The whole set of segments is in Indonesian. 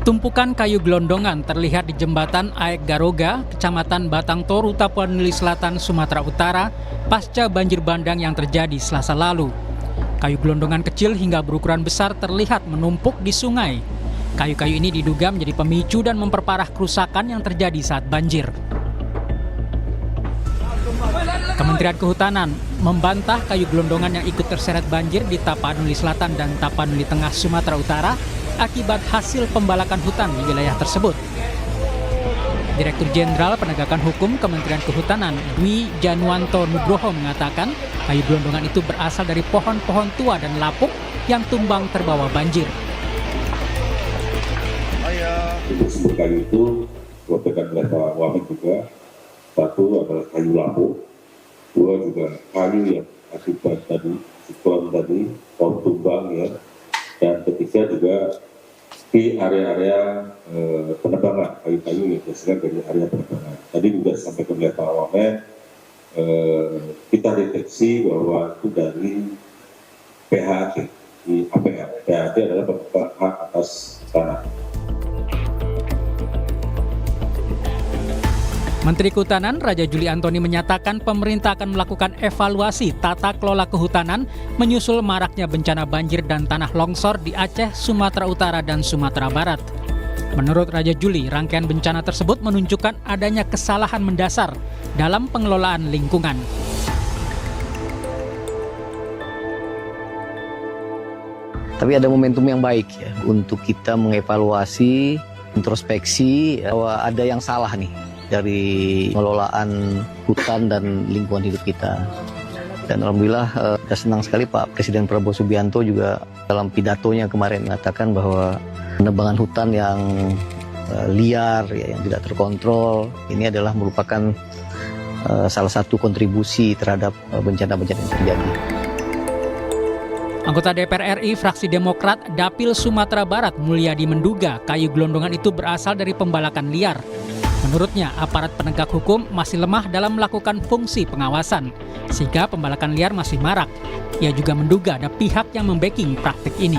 Tumpukan kayu gelondongan terlihat di jembatan Aek Garoga, Kecamatan Batang Toru, Tapanuli Selatan, Sumatera Utara, pasca banjir bandang yang terjadi Selasa lalu. Kayu gelondongan kecil hingga berukuran besar terlihat menumpuk di sungai. Kayu-kayu ini diduga menjadi pemicu dan memperparah kerusakan yang terjadi saat banjir. Kementerian Kehutanan membantah kayu gelondongan yang ikut terseret banjir di Tapanuli Selatan dan Tapanuli Tengah, Sumatera Utara akibat hasil pembalakan hutan di wilayah tersebut. Direktur Jenderal Penegakan Hukum Kementerian Kehutanan Dwi Januanto Nugroho mengatakan kayu gelondongan itu berasal dari pohon-pohon tua dan lapuk yang tumbang terbawa banjir. Untuk sumber kayu itu disampaikan oleh Pak Wamen juga, satu adalah kayu lapuk, dua juga kayu yang akibat tadi siklon tadi, pohon tumbang ya, dan ketiga juga di area-area penebangan kayu-kayu yang berasal dari area penebangan. Tadi juga disampaikan oleh Pak Wamen, kita deteksi bahwa itu dari PHAT di APH. PHAT adalah pemegang hak atas tanah. Menteri Kehutanan Raja Juli Antoni menyatakan pemerintah akan melakukan evaluasi tata kelola kehutanan menyusul maraknya bencana banjir dan tanah longsor di Aceh, Sumatera Utara, dan Sumatera Barat. Menurut Raja Juli, rangkaian bencana tersebut menunjukkan adanya kesalahan mendasar dalam pengelolaan lingkungan. Tapi ada momentum yang baik ya untuk kita mengevaluasi, introspeksi bahwa ada yang salah nih dari pengelolaan hutan dan lingkungan hidup kita. Dan alhamdulillah kita senang sekali Pak Presiden Prabowo Subianto juga dalam pidatonya kemarin mengatakan bahwa penebangan hutan yang liar, ya, yang tidak terkontrol, ini adalah merupakan salah satu kontribusi terhadap bencana-bencana yang terjadi. Anggota DPR RI fraksi Demokrat Dapil Sumatera Barat Mulyadi menduga kayu gelondongan itu berasal dari pembalakan liar. Menurutnya, aparat penegak hukum masih lemah dalam melakukan fungsi pengawasan, sehingga pembalakan liar masih marak. Ia juga menduga ada pihak yang membacking praktik ini.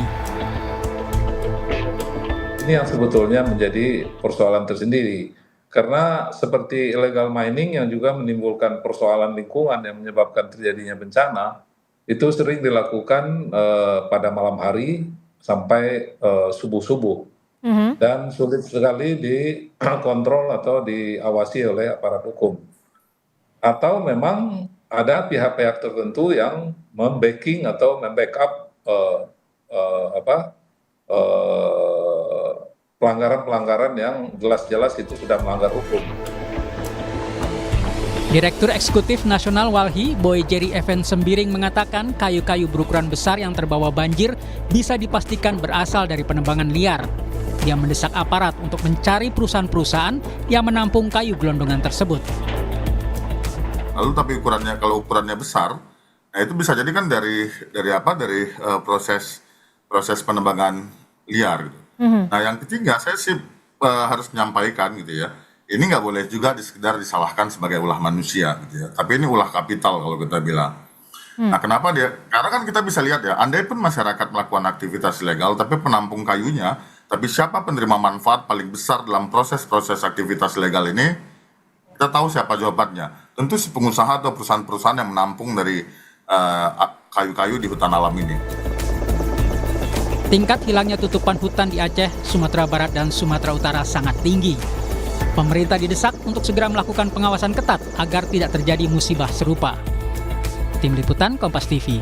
Ini yang sebetulnya menjadi persoalan tersendiri. Karena seperti illegal mining yang juga menimbulkan persoalan lingkungan yang menyebabkan terjadinya bencana, itu sering dilakukan pada malam hari sampai subuh-subuh. Dan sulit sekali dikontrol atau diawasi oleh aparat hukum. Atau memang ada pihak-pihak tertentu yang membacking atau membackup pelanggaran-pelanggaran yang jelas-jelas itu sudah melanggar hukum. Direktur Eksekutif Nasional Walhi, Boy Jerry Evans Sembiring mengatakan kayu-kayu berukuran besar yang terbawa banjir bisa dipastikan berasal dari penebangan liar. Dia mendesak aparat untuk mencari perusahaan-perusahaan yang menampung kayu gelondongan tersebut. Lalu tapi kalau ukurannya besar, nah itu bisa jadi kan dari proses penebangan liar. Gitu. Nah yang ketiga saya sih harus menyampaikan gitu ya, ini nggak boleh juga sekedar disalahkan sebagai ulah manusia gitu ya, tapi ini ulah kapital kalau kita bilang. Nah kenapa dia? Karena kan kita bisa lihat ya, andai pun masyarakat melakukan aktivitas ilegal, tapi penampung kayunya, tapi siapa penerima manfaat paling besar dalam proses-proses aktivitas legal ini, kita tahu siapa jawabannya. Tentu si pengusaha atau perusahaan-perusahaan yang menampung dari kayu-kayu di hutan alam ini. Tingkat hilangnya tutupan hutan di Aceh, Sumatera Barat, dan Sumatera Utara sangat tinggi. Pemerintah didesak untuk segera melakukan pengawasan ketat agar tidak terjadi musibah serupa. Tim Liputan Kompas TV.